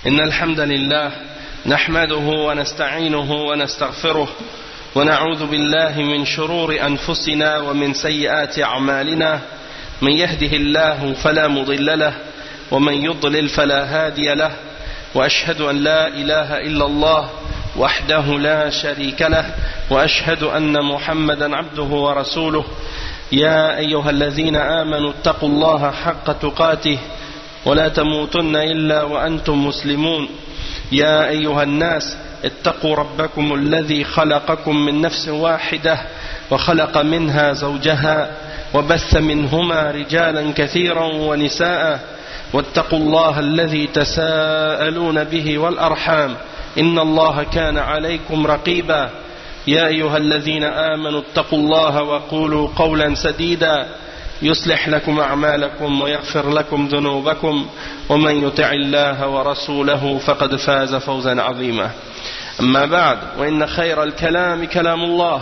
إن الحمد لله نحمده ونستعينه ونستغفره ونعوذ بالله من شرور أنفسنا ومن سيئات أعمالنا من يهده الله فلا مضل له ومن يضلل فلا هادي له وأشهد أن لا إله إلا الله وحده لا شريك له وأشهد أن محمدا عبده ورسوله يا أيها الذين آمنوا اتقوا الله حق تقاته ولا تموتن إلا وأنتم مسلمون يا أيها الناس اتقوا ربكم الذي خلقكم من نفس واحدة وخلق منها زوجها وبث منهما رجالا كثيرا ونساء واتقوا الله الذي تساءلون به والأرحام إن الله كان عليكم رقيبا يا أيها الذين آمنوا اتقوا الله وقولوا قولا سديدا يصلح لكم أعمالكم ويغفر لكم ذنوبكم ومن يطع الله ورسوله فقد فاز فوزا عظيما أما بعد وإن خير الكلام كلام الله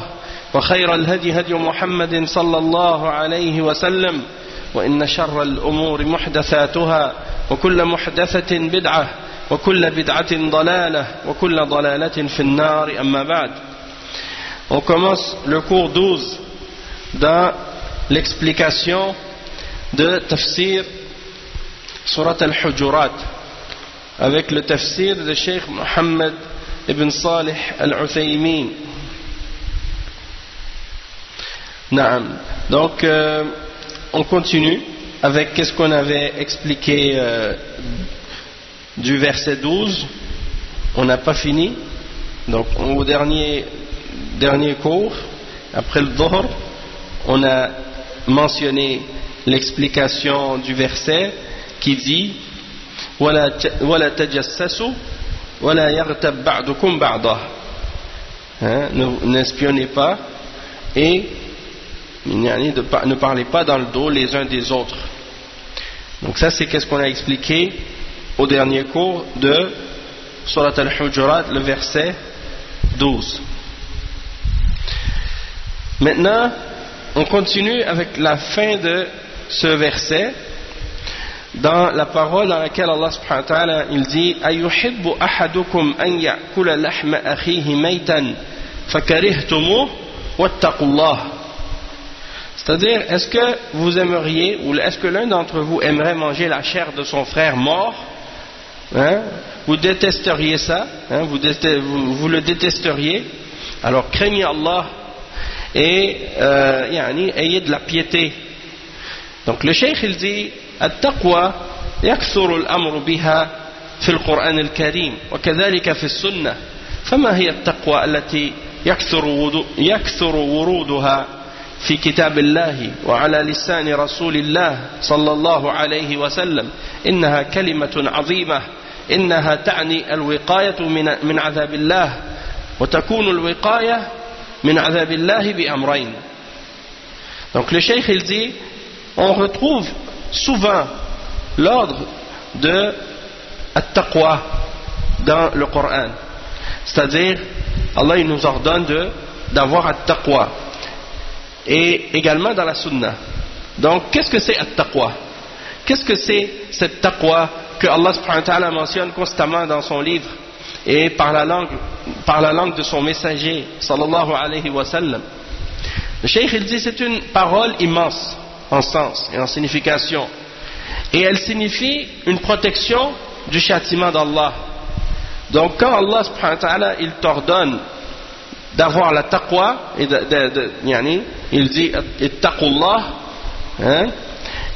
وخير الهدي هدي محمد صلى الله عليه وسلم وإن شر الأمور محدثاتها وكل محدثة بدعة وكل بدعة ضلالة وكل ضلالة في النار أما بعد. On commence le cours 12 dans l'explication de tafsir Surat al-Hujurat avec le tafsir de Cheikh Mohammed ibn Salih al-Uthaymin. Donc on continue avec qu'est-ce qu'on avait expliqué du verset 12. On n'a pas fini. Donc au dernier cours, après le Dhuhr, on a mentionné l'explication du verset qui dit وَلَا تَجَسَّسُوا وَلَا يَغْتَبْ بَعْضُكُمْ بَعْضًا. N'espionnez pas et ne parlez pas dans le dos les uns des autres. Donc ça c'est qu'est-ce qu'on a expliqué au dernier cours de Surat al-Hujurat, le verset 12. Maintenant, on continue avec la fin de ce verset dans la parole dans laquelle Allah subhanahu wa ta'ala il dit أَيُحِبُّ أَحَدُكُمْ أَنْ يَأْكُلَ لَحْمَ أَخِيهِ مَيْتًا فَكَرِهْتُمُوهُ وَاتَّقُوا اللَّهَ. C'est-à-dire, est-ce que vous aimeriez, ou est-ce que l'un d'entre vous aimerait manger la chair de son frère mort? Vous détesteriez ça, vous le détesteriez. Alors craignez Allah et ayez de la piété. Donc le cheikh il dit التقوى يكثر الأمر بها في القرآن الكريم وكذلك في السنة. فما هي التقوى التي يكثر ورودها في كتاب الله وعلى لسان رسول الله صلى الله عليه وسلم؟ إنها كلمة عظيمة، إنها تعني الوقاية من عذاب الله، وتكون الوقاية من عذاب الله بأمرين. Donc le cheikh il dit on retrouve souvent l'ordre de at-taqwa dans le Coran, c'est-à-dire Allah il nous ordonne d'avoir at-taqwa, et également dans la sunna. Donc qu'est-ce que c'est at-taqwa? Qu'est-ce que c'est cette taqwa que Allah subhanahu wa ta'ala mentionne constamment dans son livre et par la langue de son messager sallallahu alayhi wa sallam? Le cheikh il dit c'est une parole immense en sens et en signification, et elle signifie une protection du châtiment d'Allah. Donc quand Allah subhanahu wa ta'ala il t'ordonne d'avoir la taqwa et il dit ittaqullah,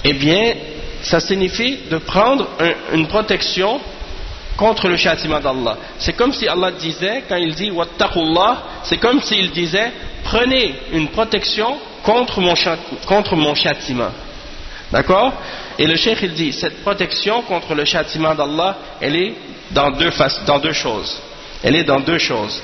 eh bien ça signifie de prendre une protection contre le châtiment d'Allah. C'est comme si Allah disait, quand il dit wattaqullah, c'est comme s'il disait prenez une protection contre mon châtiment. D'accord? Et le cheikh il dit cette protection contre le châtiment d'Allah elle est dans deux choses. Elle est dans deux choses.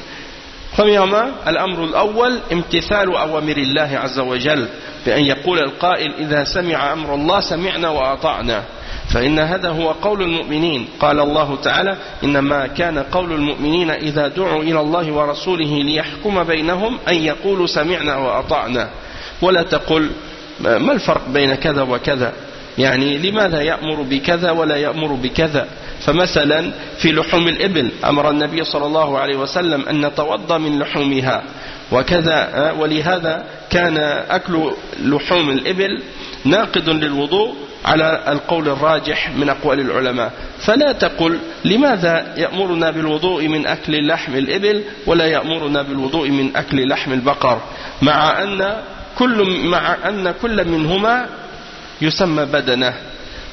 Premièrement, الأمر الأول امتثال أوامر الله عز وجل بأن يقول القائل إذا سمع أمر الله سمعنا وأطعنا فإن هذا هو قول المؤمنين. قال الله تعالى إنما كان قول المؤمنين إذا دعوا إلى الله ورسوله ليحكم بينهم أن يقولوا سمعنا وأطعنا ولا تقل ما الفرق بين كذا وكذا، يعني لماذا يأمر بكذا ولا يأمر بكذا، فمثلا في لحوم الإبل أمر النبي صلى الله عليه وسلم أن نتوضأ من لحومها وكذا ولهذا كان أكل لحوم الإبل ناقض للوضوء على القول الراجح من أقوال العلماء. فلا تقل لماذا يأمرنا بالوضوء من أكل لحم الإبل ولا يأمرنا بالوضوء من أكل لحم البقر مع أن كل منهما يسمى بدنه.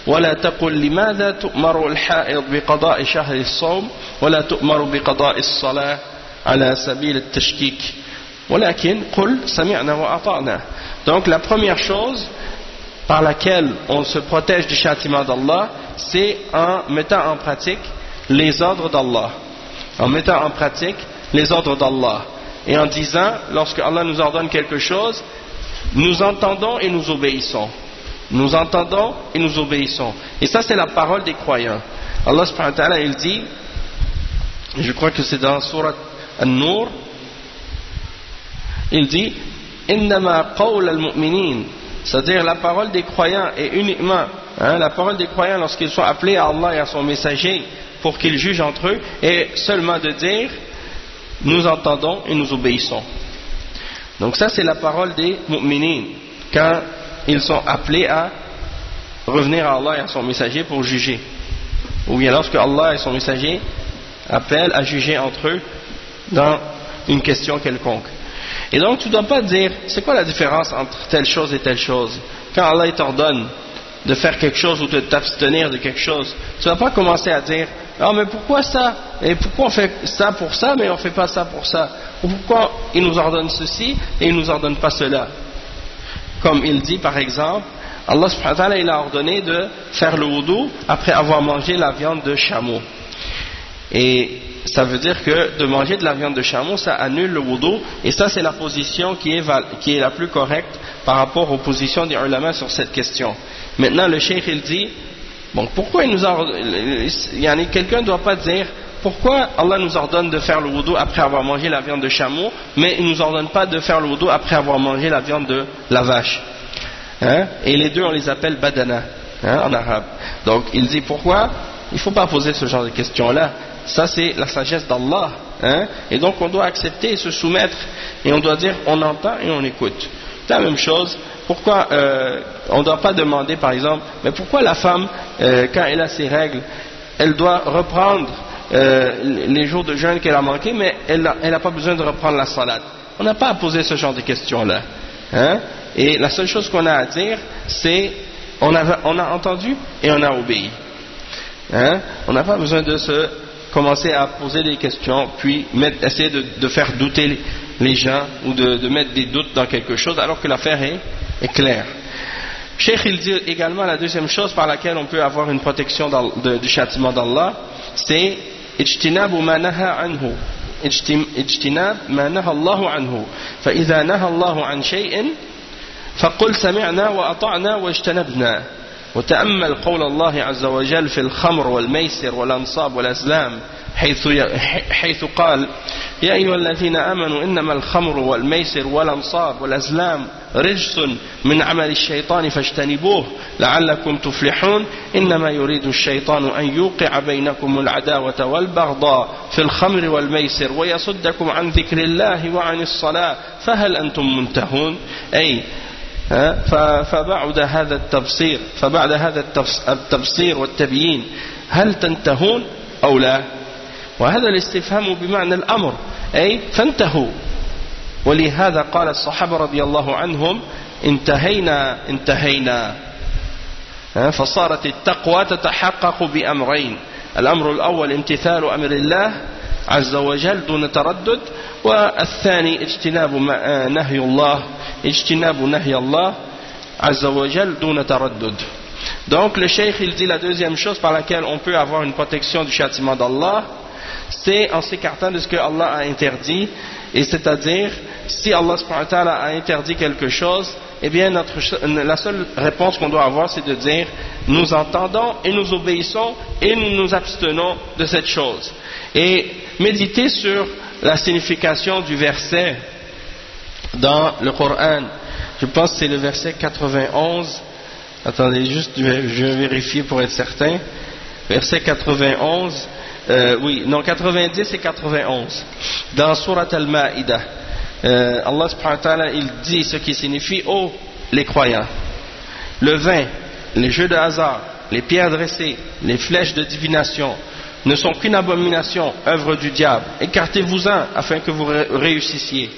ولا تقل لماذا تؤمر الحائض بقضاء شهر الصوم ولا تؤمر بقضاء الصلاة على سبيل التشكيك ولكن قل سمعنا وأطعنا. Donc la première chose par laquelle on se protège du châtiment d'Allah, c'est en mettant en pratique les ordres d'Allah. En mettant en pratique les ordres d'Allah. Et en disant, lorsque Allah nous ordonne quelque chose, nous entendons et nous obéissons. Nous entendons et nous obéissons. Et ça, c'est la parole des croyants. Allah subhanahu wa ta'ala, il dit, je crois que c'est dans Surat An-Nur, il dit, Innama qawl al-mu'minin. C'est-à-dire la parole des croyants est uniquement, la parole des croyants lorsqu'ils sont appelés à Allah et à son messager pour qu'ils jugent entre eux, est seulement de dire nous entendons et nous obéissons. Donc ça c'est la parole des mu'minin quand ils sont appelés à revenir à Allah et à son messager pour juger, ou bien lorsque Allah et son messager appellent à juger entre eux dans une question quelconque. Et donc tu ne dois pas dire c'est quoi la différence entre telle chose et telle chose. Quand Allah t'ordonne de faire quelque chose ou de t'abstenir de quelque chose, tu ne vas pas commencer à dire ah mais pourquoi ça, et pourquoi on fait ça pour ça mais on ne fait pas ça pour ça, ou pourquoi il nous ordonne ceci et il ne nous ordonne pas cela. Comme il dit par exemple, Allah subhanahu wa ta'ala il a ordonné de faire le wudu après avoir mangé la viande de chameau. Et ça veut dire que de manger de la viande de chameau, ça annule le wudu, et ça c'est la position qui est la plus correcte par rapport aux positions des ulama sur cette question. Maintenant le cheikh il dit, bon pourquoi il nous ordonne, quelqu'un ne doit pas dire pourquoi Allah nous ordonne de faire le wudu après avoir mangé la viande de chameau, mais il ne nous ordonne pas de faire le wudu après avoir mangé la viande de la vache. Et les deux on les appelle badana en arabe. Donc il dit pourquoi il ne faut pas poser ce genre de questions là. Ça c'est la sagesse d'Allah, et donc on doit accepter et se soumettre, et on doit dire on entend et on écoute. C'est la même chose. Pourquoi on ne doit pas demander par exemple, mais pourquoi la femme quand elle a ses règles, elle doit reprendre les jours de jeûne qu'elle a manqué, mais elle n'a pas besoin de reprendre la salade. On n'a pas à poser ce genre de questions là, et la seule chose qu'on a à dire c'est on a entendu et on a obéi. On n'a pas besoin de commencer à poser des questions puis essayer de faire douter les gens ou de mettre des doutes dans quelque chose alors que l'affaire est claire. Cheikh il dit également la deuxième chose par laquelle on peut avoir une protection du châtiment d'Allah, c'est ijtinab ma naha anhu, ijtinab ma naha Allah anhu, fa idha naha Allah an shay'in faqul sami'na wa ata'na wa ijtanabna. وتأمل قول الله عز وجل في الخمر والميسر والأنصاب والأزلام حيث قال يا أيها الذين آمنوا إنما الخمر والميسر والأنصاب والأزلام رجس من عمل الشيطان فاجتنبوه لعلكم تفلحون إنما يريد الشيطان أن يوقع بينكم العداوة والبغضاء في الخمر والميسر ويصدكم عن ذكر الله وعن الصلاة فهل أنتم منتهون. أي فبعد هذا التبصير والتبيين هل تنتهون أو لا. وهذا الاستفهام بمعنى الأمر أي فانتهوا. ولهذا قال الصحابة رضي الله عنهم انتهينا فصارت التقوى تتحقق بأمرين. الأمر الأول امتثال أمر الله عز وجل دون تردد، والثاني اجتناب نهي الله عز وجل دون تردد. Donc le cheikh il dit la deuxième chose par laquelle on peut avoir une protection du châtiment d'Allah, c'est en s'écartant de ce que Allah a interdit, et c'est-à-dire si Allah subhanahu wa ta'ala a interdit quelque chose, eh bien la seule réponse qu'on doit avoir c'est de dire nous entendons et nous obéissons et nous nous abstenons de cette chose, et méditer sur la signification du verset dans le Coran. Je pense que c'est le verset 91. Attendez juste, je vais vérifier pour être certain. verset 91, 90 et 91, dans Surat Al-Ma'idah. Allah subhanahu wa ta'ala, il dit ce qui signifie: ô les croyants, le vin, les jeux de hasard, les pierres dressées, les flèches de divination ne sont qu'une abomination, œuvre du diable. Écartez-vous-en afin que vous réussissiez.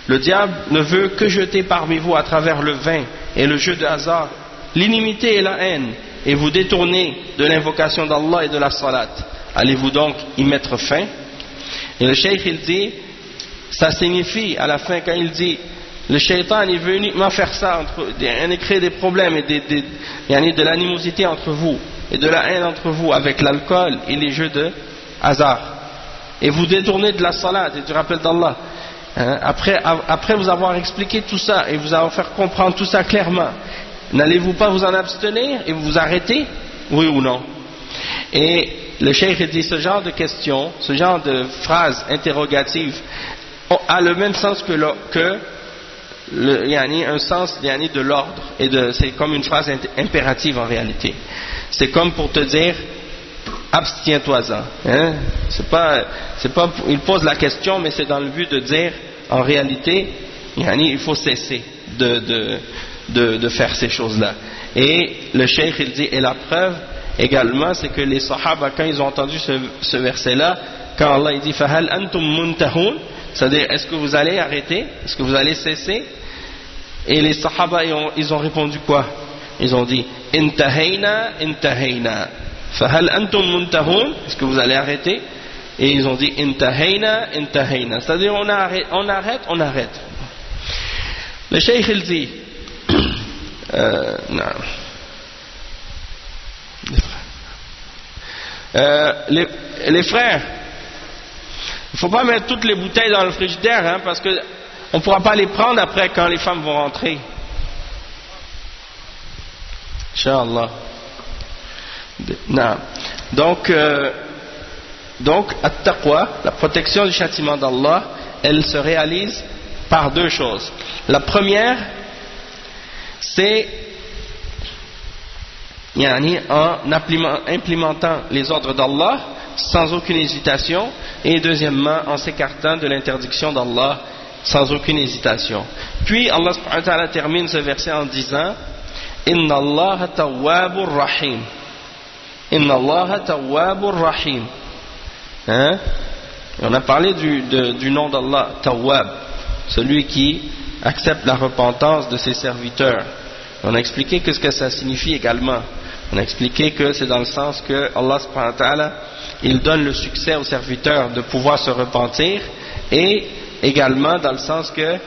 Le diable ne veut que jeter parmi vous à travers le vin et le jeu de hasard l'inimité et la haine, et vous détourner de l'invocation d'Allah et de la salat. Allez-vous donc y mettre fin? Et le cheikh il dit, ça signifie à la fin, quand il dit le shaitan il veut uniquement faire ça, créer des problèmes et de l'animosité entre vous et de la haine entre vous avec l'alcool et les jeux de hasard, et vous détournez de la salat et du rappel d'Allah. Après vous avoir expliqué tout ça et vous avoir fait comprendre tout ça clairement, n'allez-vous pas vous en abstenir et vous arrêter? Oui ou non? Et le cheikh dit, ce genre de questions, ce genre de phrases interrogatives a le même sens que un sens de l'ordre, et c'est comme une phrase impérative en réalité. C'est comme pour te dire abstiens-toi-en. Il pose la question, mais c'est dans le but de dire en réalité il faut cesser de faire ces choses-là. Et le cheikh il dit, et la preuve également, c'est que les sahaba, quand ils ont entendu ce verset-là, quand Allah il dit fahal antum muntahun, c'est-à-dire est-ce que vous allez arrêter, est-ce que vous allez cesser? Et les sahaba ils ont répondu quoi? Ils ont dit intahayna intahayna, fahal antum muntahun, est-ce que vous allez arrêter? Et ils ont dit intahayna intahayna, c'est-à-dire on arrête. Le cheikh il dit les frères, il ne faut pas mettre toutes les bouteilles dans le frigidaire, parce qu'on ne pourra pas les prendre après quand les femmes vont rentrer. Inch'Allah. Donc at-taqwa, la protection du châtiment d'Allah, elle se réalise par deux choses. La première, c'est en implémentant les ordres d'Allah sans aucune hésitation, et deuxièmement en s'écartant de l'interdiction d'Allah sans aucune hésitation. Puis Allah subhanahu wa ta'ala termine ce verset en disant Inna Allah tawwabur rahim. Inna Allah tawwabur rahim. On a parlé du nom d'Allah, Tawwab, celui qui accepte la repentance de ses serviteurs. On a expliqué ce que ça signifie également. On a expliqué que c'est dans le sens que Allah subhanahu wa ta'ala, il donne le succès aux serviteurs de pouvoir se repentir, et également dans le sens que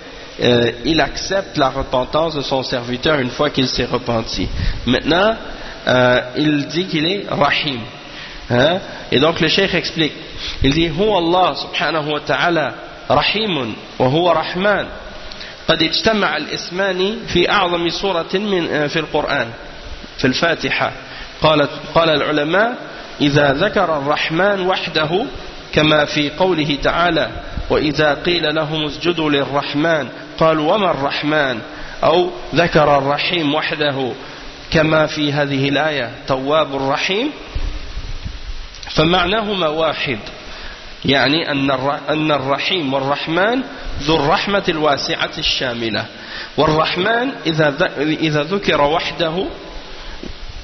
il accepte la repentance de son serviteur une fois qu'il s'est repenti. Maintenant, il dit qu'il est Rahim. Et donc le cheikh explique, il dit Huwa Allah subhanahu wa ta'ala Rahimun wa huwa Rahman قد اجتمع الاسمان في أعظم سورة في القرآن في الفاتحة. قال العلماء إذا ذكر الرحمن وحده كما في قوله تعالى وإذا قيل لهم اسجدوا للرحمن قالوا وما الرحمن، أو ذكر الرحيم وحده كما في هذه الآية تواب الرحيم، فمعناهما واحد، يعني أن الرحيم والرحمن ذو الرحمة الواسعة الشاملة. والرحمن إذا ذكر وحده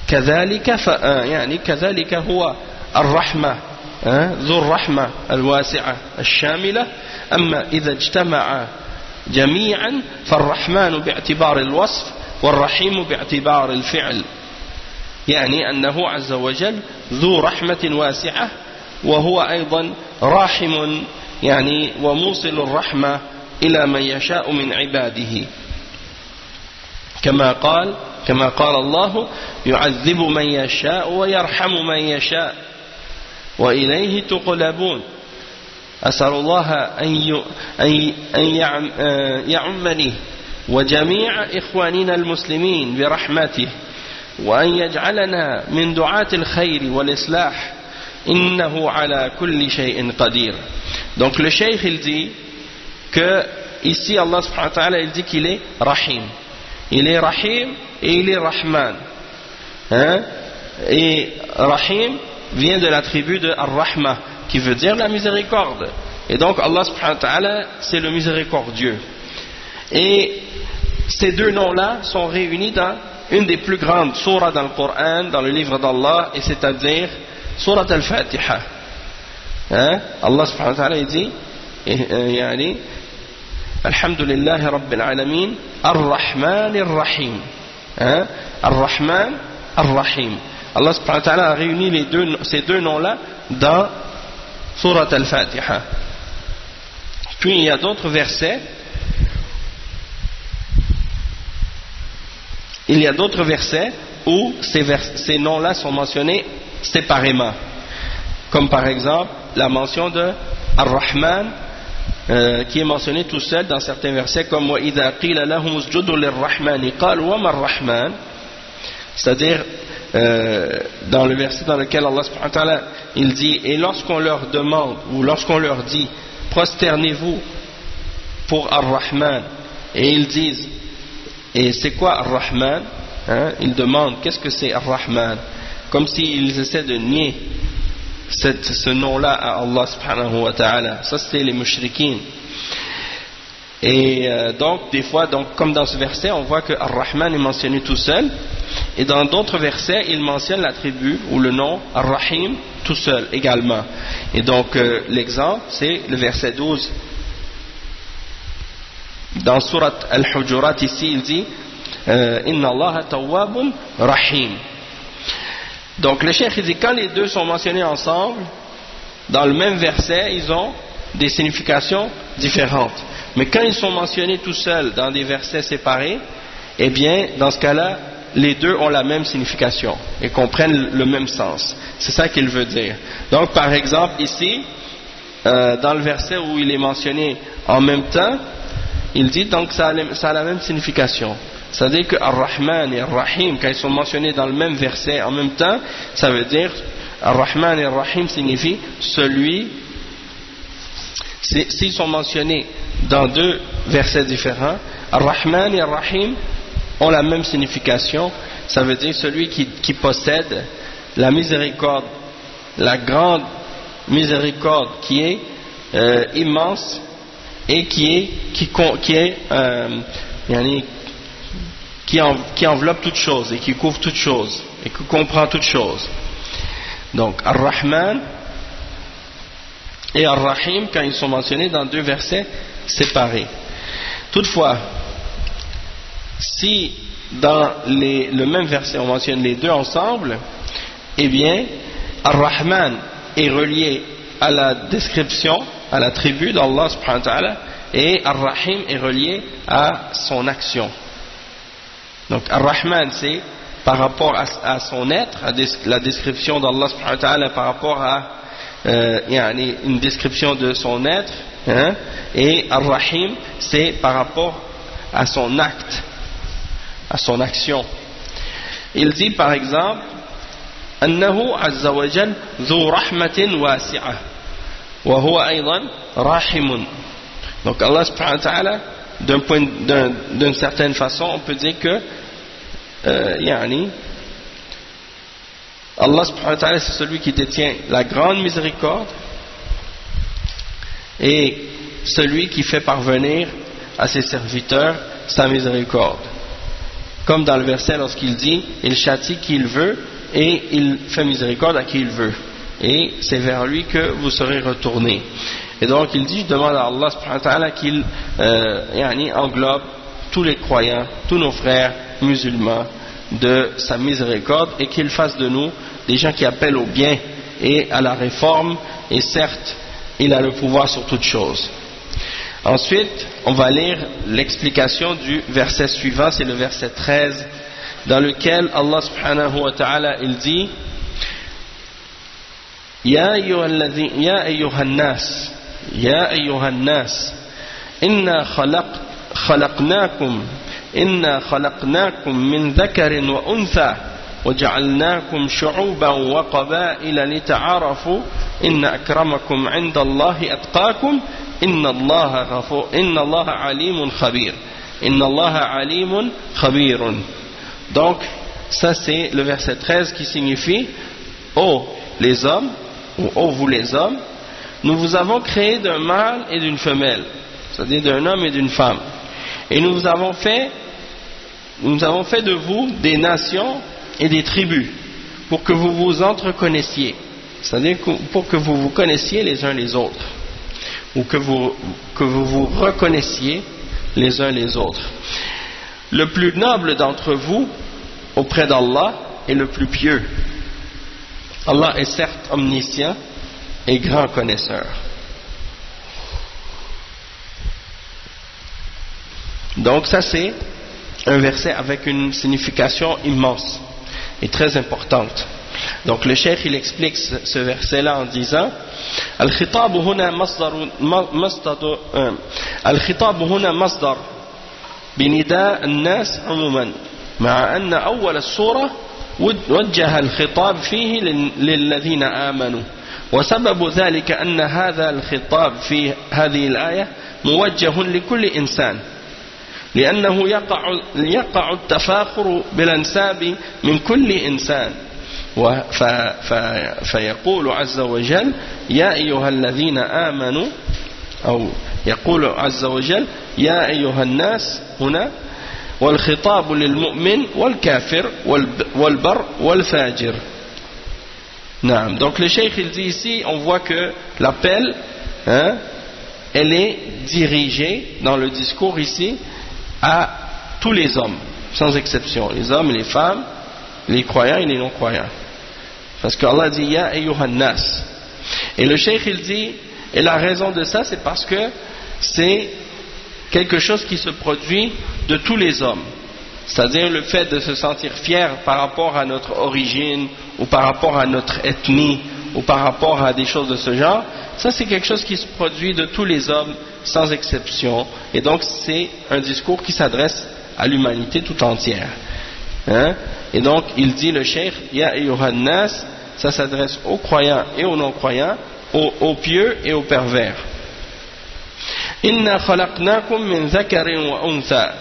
كذلك هو الرحمة ذو الرحمة الواسعة الشاملة. أما إذا اجتمع جميعا فالرحمن باعتبار الوصف والرحيم باعتبار الفعل، يعني أنه عز وجل ذو رحمة واسعة وهو أيضا راحم، وموصل الرحمة إلى من يشاء من عباده، كما قال الله يعذب من يشاء ويرحم من يشاء وإليه تقلبون. أسأل الله أن يعمني وجميع إخواننا المسلمين برحمته، وأن يجعلنا من دعاة الخير والإصلاح إنه على كل شيء قدير. Donc le cheikh il dit que ici Allah subhanahu wa ta'ala il dit qu'il est Rahim. Il est Rahim et il est Rahman. Et Rahim, vient de l'attribut de Ar-Rahma, qui veut dire la miséricorde. Et donc Allah subhanahu wa ta'ala, c'est le miséricordieux. Et ces deux noms-là sont réunis dans une des plus grandes sourates dans le Coran, dans le livre d'Allah, et c'est-à-dire Surat al-Fatiha. Hein? Allah subhanahu wa ta'ala dit يعني الحمد لله رب العالمين الرحمن الرحيم. الرحمن الرحيم. Allah subhanahu wa ta'ala a réuni ces deux noms-là dans Surat al-Fatiha. Puis il y a d'autres versets. Il y a d'autres versets où ces noms-là sont mentionnés séparément. Comme par exemple la mention de Ar-Rahman qui est mentionné tout seul dans certains versets comme وَإِذَا قِيلَ لَهُمُ اسْجُدُوا لِلرَّحْمَنِ قَالُوا وَمَا الرَّحْمَنِ, c'est-à-dire dans le verset dans lequel Allah subhanahu wa ta'ala il dit, et lorsqu'on leur demande ou lorsqu'on leur dit prosternez-vous pour Ar-Rahman, et ils disent et c'est quoi Ar-Rahman, ils demandent qu'est-ce que c'est Ar-Rahman, comme s'ils essaient de nier ce nom-là à Allah subhanahu wa ta'ala. Ça c'est les mushrikines. Et donc des fois, donc, comme dans ce verset on voit que Ar-Rahman est mentionné tout seul, et dans d'autres versets il mentionne l'attribut ou le nom Ar-Rahim tout seul également. Et donc l'exemple c'est le verset 12 dans Surat Al-Hujurat. Ici il dit Inna Allah tawwabun rahim. Donc le cheikh dit quand les deux sont mentionnés ensemble dans le même verset, ils ont des significations différentes. Mais quand ils sont mentionnés tout seuls dans des versets séparés, eh bien dans ce cas-là les deux ont la même signification et comprennent le même sens. C'est ça qu'il veut dire. Donc par exemple ici dans le verset où il est mentionné en même temps, il dit donc ça a la même signification. C'est-à-dire que Ar-Rahman et Ar-Rahim, quand ils sont mentionnés dans le même verset en même temps, ça veut dire Ar-Rahman et Ar-Rahim signifie celui. S'ils sont mentionnés dans deux versets différents, Ar-Rahman et Ar-Rahim ont la même signification. Ça veut dire celui qui possède la miséricorde, la grande miséricorde qui est immense et qui enveloppe toute chose et qui couvre toute chose et qui comprend toute chose. Donc Ar-Rahman et Ar-Rahim quand ils sont mentionnés dans deux versets séparés. Toutefois, si dans le même verset on mentionne les deux ensemble, eh bien Ar-Rahman est relié à la description, à l'attribut d'Allah subhanahu wa ta'ala, et Ar-Rahim est relié à son action. Donc Ar-Rahman c'est par rapport à son être, à la description d'Allah subhanahu wa ta'ala par rapport à une description de son être, et Ar-Rahim c'est par rapport à son acte, à son action. Il dit par exemple أنه عز وجل ذو رحمة واسعة وهو أيضا راحم. Donc Allah subhanahu wa ta'ala d'une certaine façon on peut dire que Allah subhanahu wa ta'ala c'est celui qui détient la grande miséricorde et celui qui fait parvenir à ses serviteurs sa miséricorde, comme dans le verset lorsqu'il dit il châtie qui il veut et il fait miséricorde à qui il veut et c'est vers lui que vous serez retournés. Et donc il dit je demande à Allah subhanahu wa ta'ala qu'il englobe tous les croyants, tous nos frères musulmans de sa miséricorde et qu'il fasse de nous des gens qui appellent au bien et à la réforme, et certes il a le pouvoir sur toutes choses. Ensuite on va lire l'explication du verset suivant, c'est le verset 13 dans lequel Allah subhanahu wa ta'ala il dit Ya ayyuhan nas يا أيها الناس إنا خلقناكم من ذكر وأنثى وجعلناكم شعوبا وقبائل لتعارفوا إن أكرمكم عند الله أتقاكم إن الله عليم خبير. إن الله عليم خبير. Donc ça c'est le verset 13 qui signifie oh les hommes, ou ô vous les hommes, nous vous avons créé d'un mâle et d'une femelle, c'est-à-dire d'un homme et d'une femme. Et nous avons fait de vous des nations et des tribus, pour que vous vous entreconnaissiez, c'est-à-dire pour que vous vous connaissiez les uns les autres, ou que vous vous reconnaissiez les uns les autres. Le plus noble d'entre vous auprès d'Allah est le plus pieux. Allah est certes omniscient et grand connaisseur. Donc ça c'est un verset avec une signification immense et très importante. Donc le cheikh il explique ce verset là en disant الخطاب هنا مصدر بنداء الناس عموما مع أن أول السورة وجه الخطاب فيه للذين آمنوا وسبب ذلك أن هذا الخطاب في هذه الآية موجه لكل إنسان لأنه يقع التفاخر بالأنساب من كل إنسان فيقول عز وجل يا أيها الذين آمنوا أو يقول عز وجل يا أيها الناس هنا والخطاب للمؤمن والكافر والبر والفاجر. نعم. Donc le cheikh il dit ici, on voit que l'appel, elle est dirigée dans le discours ici à tous les hommes, sans exception, les hommes et les femmes, les croyants et les non-croyants. Parce qu'Allah dit Ya ayyuhan nas. Et le cheikh il dit, et la raison de ça c'est parce que c'est quelque chose qui se produit de tous les hommes, c'est-à-dire le fait de se sentir fier par rapport à notre origine ou par rapport à notre ethnie ou par rapport à des choses de ce genre, ça c'est quelque chose qui se produit de tous les hommes sans exception, et donc c'est un discours qui s'adresse à l'humanité tout entière, et donc il dit le cheikh Ya ayyuhan nas, ça s'adresse aux croyants et aux non-croyants, aux pieux et aux pervers. Inna khalaqnakum min dhakarin wa untha.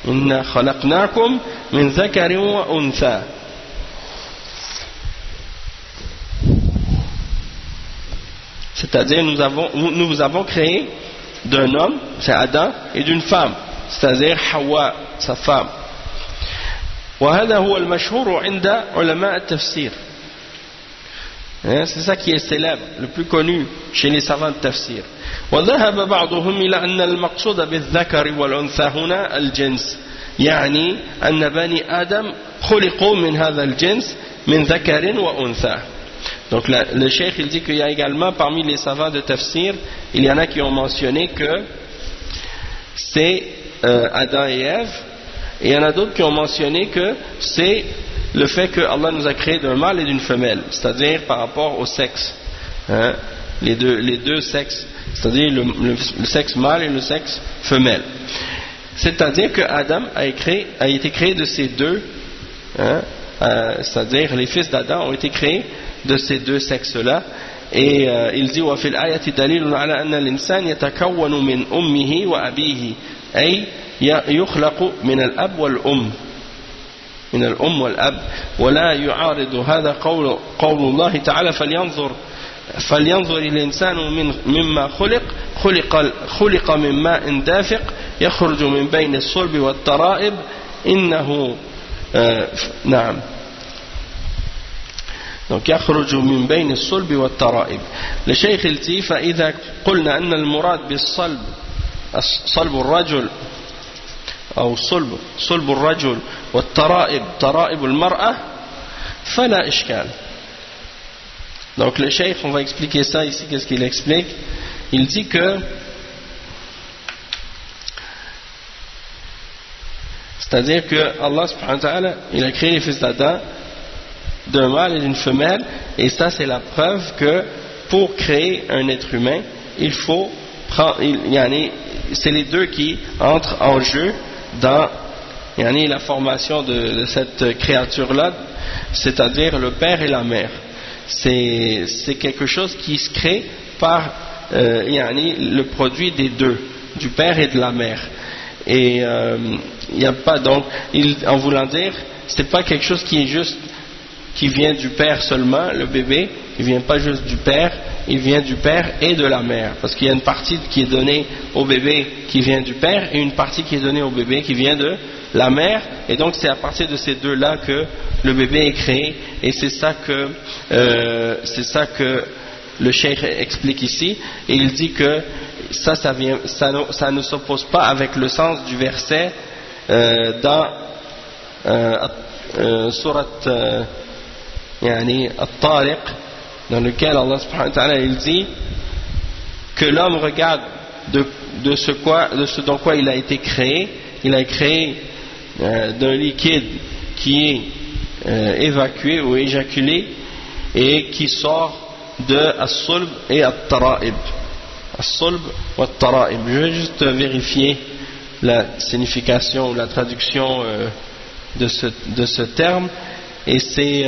Inna khalaqnakum min dhakarin wa untha. C'est-à-dire nous vous avons créé d'un homme, c'est Adam, et d'une femme, c'est-à-dire Hawa, sa femme. وهذا هو المشهور عند علماء التفسير. C'est ça qui est célèbre, le plus connu chez les savants de tafsir. وذهب بعضهم إلى أن المقصود بالذكر والأنثى هنا الجنس، يعني أن بني آدم خلقوا من هذا الجنس من ذكر وأنثى. Donc le cheikh il dit qu'il y a également parmi les savants de tafsir, il y en a qui ont mentionné que c'est Adam et Ève, et il y en a d'autres qui ont mentionné que c'est le fait que Allah nous a créé d'un mâle et d'une femelle, c'est-à-dire par rapport au sexe, les deux sexes, c'est-à-dire le sexe mâle et le sexe femelle. C'est-à-dire que Adam a été créé de ces deux, c'est-à-dire les fils d'Adam ont été créés de ces deux sexes-là. Et il dit وفي الآية دليل على أن الإنسان يتكون من أمه وأبيه أي يخلق من الأب والأم، من الأم والأب، ولا يعارض هذا قول الله تعالى فلينظر الإنسان مما خلق من ماء دافق يخرج من بين الصلب والترائب إنه نعم. Donc يخرج من بين الصلب والترائب. لشيخ التي فإذا قلنا أن المراد بالصلب صلب الرجل أو صلب الرجل والترائب ترائب المرأة فلا إشكال. Donc le cheikh, on va expliquer ça ici. Qu'est-ce qu'il explique? Il dit que c'est-à-dire que Allah subhanahu wa ta'ala il a créé les fils d'Adam d'un mâle et d'une femelle, et ça c'est la preuve que pour créer un être humain il faut prendre, c'est les deux qui entrent en jeu dans la formation de cette créature là, c'est-à-dire le père et la mère. C'est quelque chose qui se crée par le produit des deux, du père et de la mère, et il n'y a pas donc en voulant dire c'est pas quelque chose qui est juste qui vient du père seulement, le bébé, il vient pas juste du père, il vient du père et de la mère, parce qu'il y a une partie qui est donnée au bébé qui vient du père et une partie qui est donnée au bébé qui vient de la mère, et donc c'est à partir de ces deux-là que le bébé est créé, et c'est ça que le cheikh explique ici, et il dit que ça ne s'oppose pas avec le sens du verset dans surat At-Tariq, dans lequel Allah subhanahu wa ta'ala il dit que l'homme regarde de ce dans quoi il a été créé. Il a créé d'un liquide qui est évacué ou éjaculé et qui sort de As-Sulb et At-Tara'ib. As-Sulb ou At-Tara'ib. Je vais juste vérifier la signification ou la traduction de ce terme, et c'est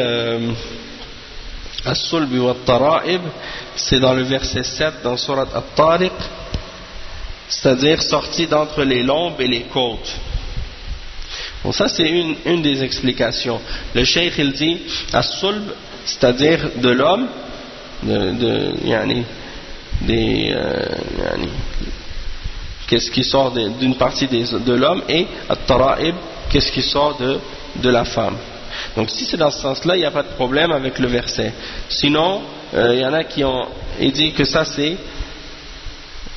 As-Sulb ou At-Tara'ib, c'est dans le verset 7 dans Surat At-Tariq, c'est-à-dire sorti d'entre les lombes et les côtes. Bon, ça c'est une des explications. Le cheikh il dit As-Sulb, c'est-à-dire de l'homme, qu'est-ce qui sort d'une partie de l'homme, et At-Tara'ib, qu'est-ce qui sort de la femme. Donc si c'est dans ce sens-là, il n'y a pas de problème avec le verset. Sinon, il y en a qui ont dit que ça c'est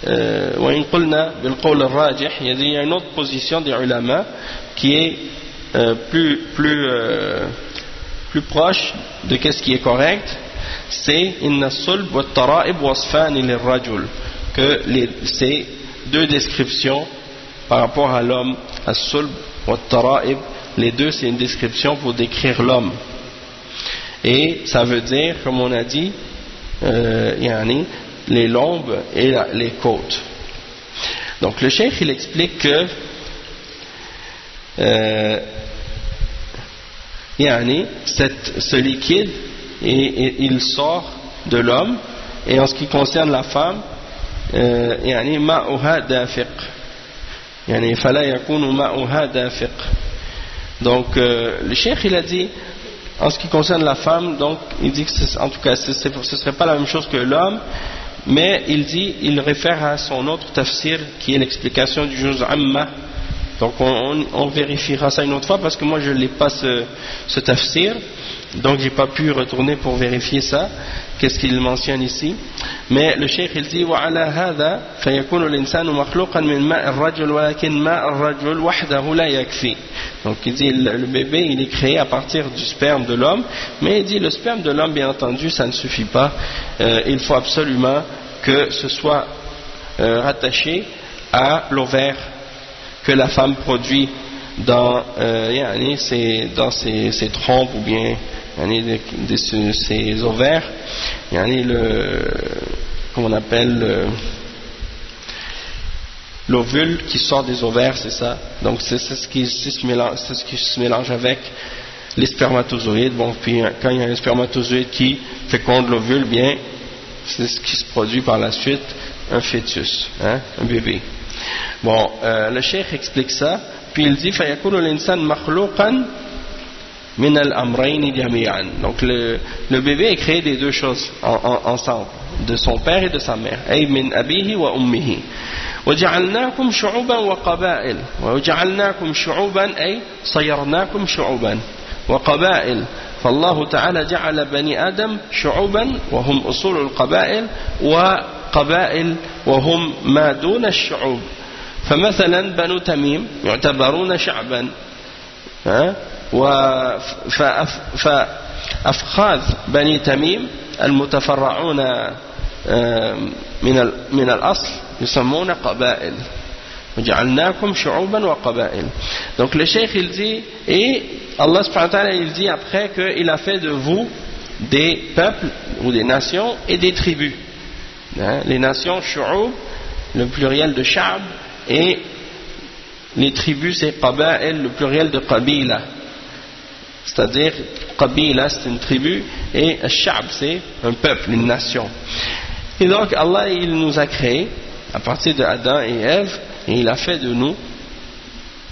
il y a une autre position des ulama qui est plus proche de qu'est-ce qui est correct, c'est inna sulb wa tara'ib wasfani lirrajul, que c'est deux descriptions par rapport à l'homme. As-sulb wa tara'ib, les deux c'est une description pour décrire l'homme, et ça veut dire, comme on a dit, les lombes et les côtes. Donc le cheikh il explique que ce liquide il sort de l'homme, et en ce qui concerne la femme, ma'uha dafiq, fala yakunu ma'uha dafiq. Donc le cheikh il a dit en ce qui concerne la femme, donc il dit que en tout cas ce serait pas la même chose que l'homme, mais il réfère à son autre tafsir qui est l'explication du juz amma. Donc on vérifiera ça une autre fois, parce que moi je n'ai pas ce tafsir, donc j'ai pas pu retourner pour vérifier ça, qu'est-ce qu'il mentionne ici. Mais le cheikh il dit وعلى هذا فيكون الإنسان مخلوقا من ماء الرجل ولكن ماء الرجل وحده لا يكفي. Donc il dit le bébé il est créé à partir du sperme de l'homme, mais il dit le sperme de l'homme bien entendu ça ne suffit pas, il faut absolument que ce soit rattaché à l'ovaire que la femme produit dans ses trompes, ou bien ses ovaires, comme on appelle l'ovule qui sort des ovaires, c'est ça. Donc c'est ce qui se mélange avec les spermatozoïdes. Bon, puis quand il y a un spermatozoïde qui féconde l'ovule, bien c'est ce qui se produit par la suite, un fœtus, un bébé. Bon, le cheikh explique ça, puis il dit فَيَكُونُ الْإِنسَانُ مَخْلُوقًا مِنَ الْأَمْرَيْنِ جَمِيعًا. Donc le bébé est créé des deux choses ensemble, de son père et de sa mère, أي من أبيه وأمه. وجعلناكم شعوبا وقبائل. وجعلناكم شعوبا أي صيرناكم شعوبا وقبائل. فالله تعالى جعل بني آدم شعوبا وهم أصول القبائل، وقبائل وهم ما دون الشعوب. فمثلا بنو تميم يعتبرون شعبا، فأفخاذ بني تميم المتفرعون من الأصل يسمون قبائل. وجعلناكم شعوبا وقبائل. Donc le cheikh il dit, et Allah subhanahu wa ta'ala il dit après qu'il a fait de vous des peuples ou des nations et des tribus. Les nations shu'ub, le pluriel de sha'b, et les tribus c'est qaba'il, le pluriel de qabila, c'est-à-dire qabila c'est une tribu et sha'b c'est un peuple, une nation. Et donc Allah il nous a créés à partir de Adam et Ève, et il a fait de nous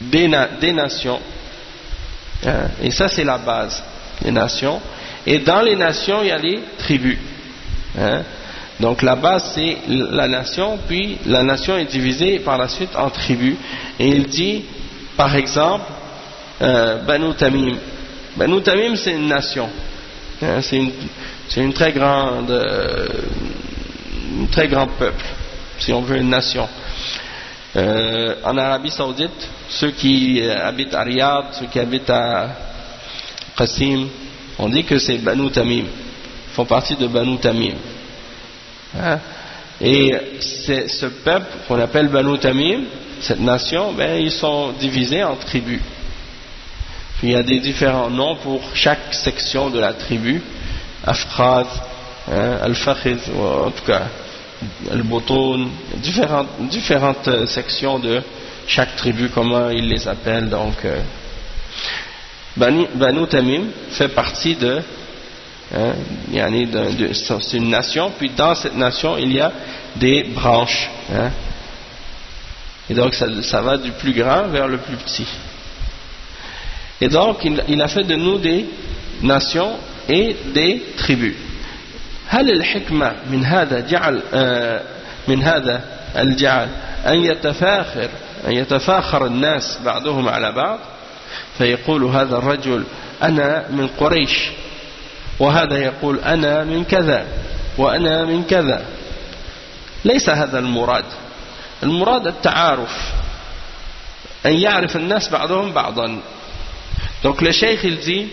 des nations, et ça c'est la base, les nations. Et dans les nations, il y a les tribus. Hein. Donc la base c'est la nation, puis la nation est divisée par la suite en tribus. Et il dit, par exemple, Banu Tamim. Banu Tamim c'est une nation. Hein, c'est une très grande, un très grand peuple, si on veut une nation. En Arabie Saoudite, ceux qui habitent à Riyad, ceux qui habitent à Qasim, on dit que c'est Banu Tamim, ils font partie de Banu Tamim. Hein? Et c'est ce peuple qu'on appelle Banu Tamim, cette nation, ben, ils sont divisés en tribus. Puis il y a des différents noms pour chaque section de la tribu, Afrad, hein, Al-Fakhiz, en tout cas Al-Botoun, différentes sections de chaque tribu, comment ils les appellent. Donc Banu Tamim fait partie de c'est une nation, puis dans cette nation il y a des branches, hein, et donc ça va du plus grand vers le plus petit. Et donc il a fait de nous des nations et des tribus. هل الحكمة من هذا الجعل أن يتفاخر الناس بعضهم على بعض فيقول هذا الرجل أنا من قريش وهذا يقول أنا من كذا وأنا من كذا. ليس هذا المراد. المراد التعارف، أن يعرف الناس بعضهم بعضا. Donc le cheikh il dit,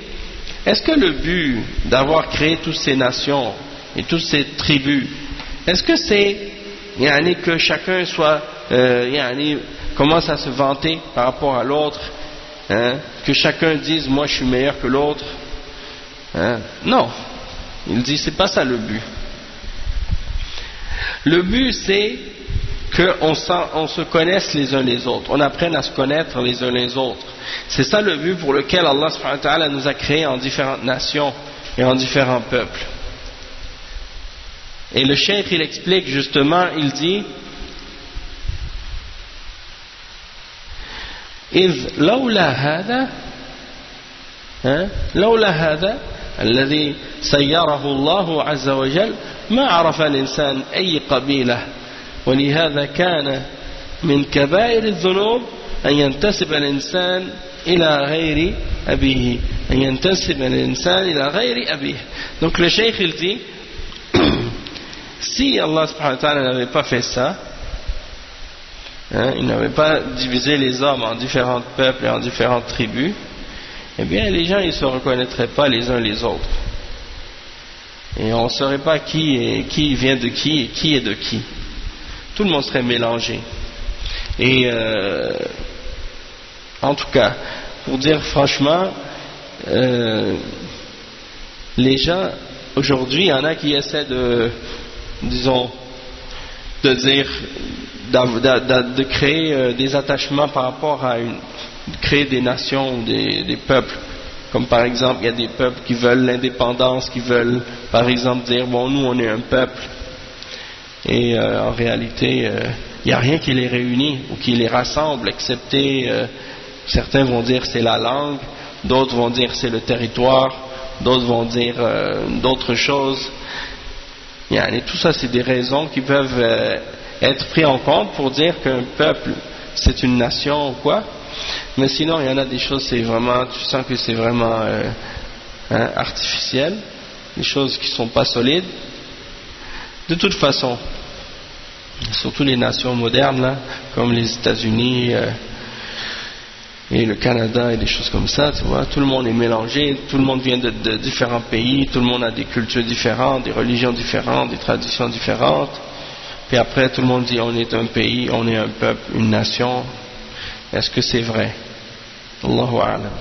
est-ce que le but d'avoir créé toutes ces nations et toutes ces tribus, est-ce que c'est que chacun soit commence à se vanter par rapport à l'autre, hein, que chacun dise moi je suis meilleur que l'autre, hein? Non, il dit c'est pas ça le but. Le but c'est qu'on se connaisse les uns les autres, on apprenne à se connaître les uns les autres. C'est ça le but pour lequel Allah subhanahu wa ta'ala nous a créés en différentes nations et en différents peuples. Et le cheikh il explique justement, il dit إذ لولا هذا الذي سيره الله عز وجل ما عرف الإنسان أي قبيلة ولهذا كان من كبائر الذنوب أن ينتسب الإنسان إلى غير أبيه Donc le cheikh il dit si Allah subhanahu wa ta'ala n'avait pas fait ça, hein, il n'avait pas divisé les hommes en différents peuples et en différentes tribus, eh bien les gens ils ne se reconnaîtraient pas les uns les autres. Et on ne saurait pas qui vient de qui et qui est de qui. Tout le monde serait mélangé. Et en tout cas, pour dire franchement, les gens, aujourd'hui, il y en a qui essaient de créer des attachements par rapport à créer des nations, des peuples. Comme par exemple, il y a des peuples qui veulent l'indépendance, qui veulent par exemple dire, bon, nous on est un peuple. Et en réalité, il n'y a rien qui les réunit ou qui les rassemble, excepté, certains vont dire c'est la langue, d'autres vont dire c'est le territoire, d'autres vont dire d'autres choses. Et tout ça c'est des raisons qui peuvent être prises en compte pour dire qu'un peuple c'est une nation ou quoi. Mais sinon il y en a des choses, c'est vraiment, tu sens que c'est vraiment artificiel, des choses qui ne sont pas solides. De toute façon, surtout les nations modernes là, comme les États-Unis et le Canada et des choses comme ça, tu vois, tout le monde est mélangé, tout le monde vient de différents pays, tout le monde a des cultures différentes, des religions différentes, des traditions différentes, puis après tout le monde dit on est un pays, on est un peuple, une nation. Est-ce que c'est vrai? Allahu a'lam.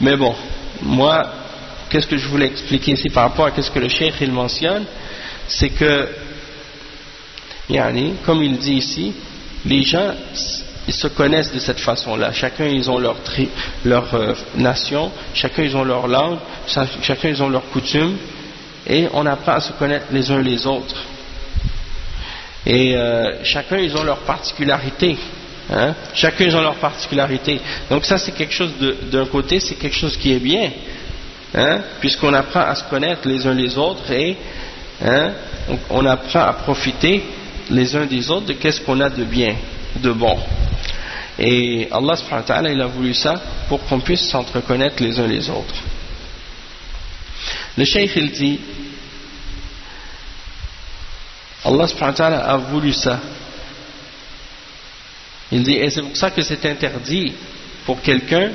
Mais bon, moi, qu'est-ce que je voulais expliquer ici par rapport à ce que le cheikh il mentionne, c'est que comme il dit ici, les gens ils se connaissent de cette façon-là. Chacun ils ont leur nation, chacun ils ont leur langue, chacun ils ont leurs coutumes, et on apprend à se connaître les uns les autres. Et chacun ils ont leurs particularités. Hein? Chacun ils ont leurs particularités. Donc ça c'est quelque chose d'un côté, c'est quelque chose qui est bien. hein, puisqu'on apprend à se connaître les uns les autres et hein, on apprend à profiter les uns des autres de qu'est-ce qu'on a de bien, de bon. Et Allah subhanahu wa ta'ala, il a voulu ça pour qu'on puisse s'entreconnaître les uns les autres. Le cheikh il dit, Allah subhanahu wa ta'ala a voulu ça. Il dit, et c'est pour ça que c'est interdit pour quelqu'un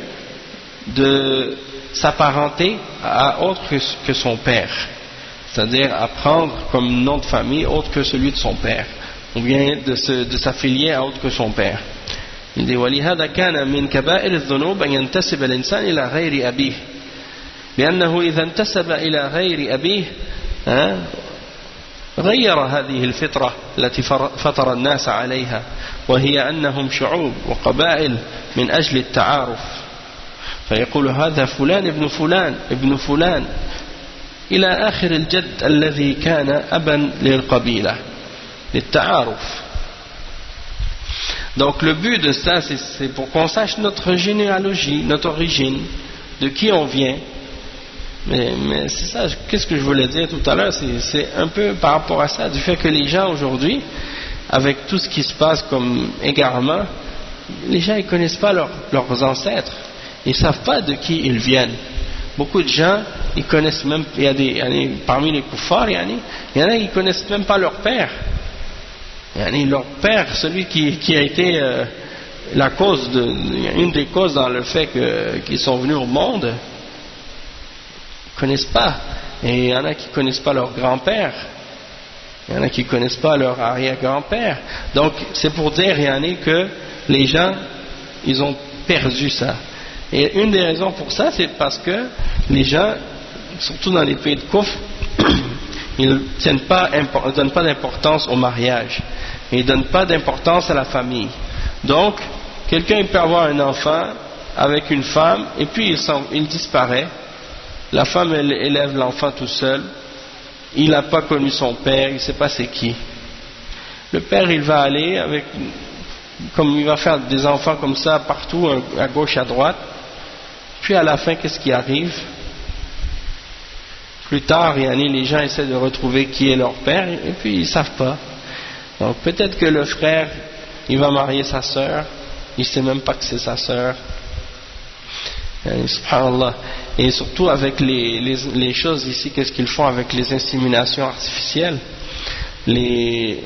de s'apparenter à autre que son père, c'est-à-dire à prendre comme nom de famille autre que celui de son père, ou bien de s'affilier à autre que son père. Il dit وَلِهَذَا كَانَ مِنْ كَبَائِرِ الذُّنُوبِ أَنْ يَنْتَسِبَ الْإِنسَانِ إِلَى غَيْرِ أَبِيهِ لأنه إذا انتسب إلى غير أبيه غير هذه الفطرة التي فطر الناس عليها وهي أنهم شعوب وقبائل من أجل التعارف فيقول هذا فلان ابن فلان ابن فلان إلى آخر الجد الذي كان أبا للقبيلة للتعارف. Donc le but de ça c'est pour qu'on sache notre généalogie, notre origine, de qui on vient. Mais c'est ça, qu'est-ce que je voulais dire tout à l'heure, c'est un peu par rapport à ça, du fait que les gens aujourd'hui, avec tout ce qui se passe comme égarement, les gens ils connaissent pas leurs ancêtres, ils savent pas de qui ils viennent. Beaucoup de gens, ils connaissent même, il y a parmi les kuffars, il y en a qui connaissent même pas leur père. Leur père, celui qui a été la cause une des causes dans le fait qu'ils sont venus au monde, connaissent pas. Et il y en a qui connaissent pas leur grand-père, il y en a qui connaissent pas leur arrière-grand-père. Donc c'est pour dire que les gens ils ont perdu ça. Et une des raisons pour ça, c'est parce que les gens, surtout dans les pays de Kouf, ils ne donnent pas d'importance au mariage, ils ne donnent pas d'importance à la famille. Donc quelqu'un peut avoir un enfant avec une femme et puis il disparaît. La femme elle élève l'enfant tout seul, il n'a pas connu son père, il ne sait pas c'est qui. Le père il va aller comme il va faire des enfants comme ça partout, à gauche, à droite, puis à la fin qu'est-ce qui arrive? Plus tard, les gens essaient de retrouver qui est leur père et puis ils ne savent pas. Donc peut-être que le frère il va marier sa sœur, il ne sait même pas que c'est sa sœur. Subhanallah. Et surtout avec les choses ici, qu'est-ce qu'ils font avec les inséminations artificielles? Les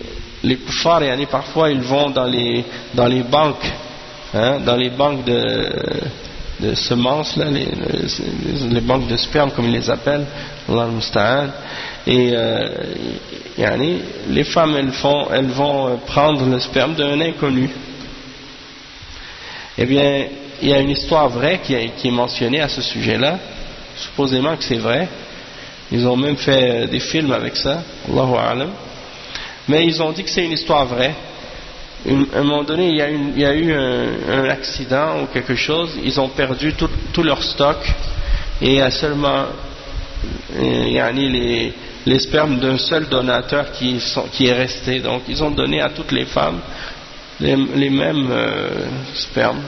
kuffars, parfois ils vont dans les banques, dans les banques de semences là, les banques de sperme comme ils les appellent, Allah al-Musta'an, et les femmes elles vont prendre le sperme d'un inconnu. Eh bien il y a une histoire vraie qui est mentionnée à ce sujet-là, supposément que c'est vrai. Ils ont même fait des films avec ça, Allahu a'lam. Mais ils ont dit que c'est une histoire vraie. À un moment donné, il y a eu un accident ou quelque chose, ils ont perdu tout leur stock et il y a seulement les spermes d'un seul donateur qui est resté. Donc ils ont donné à toutes les femmes les mêmes spermes.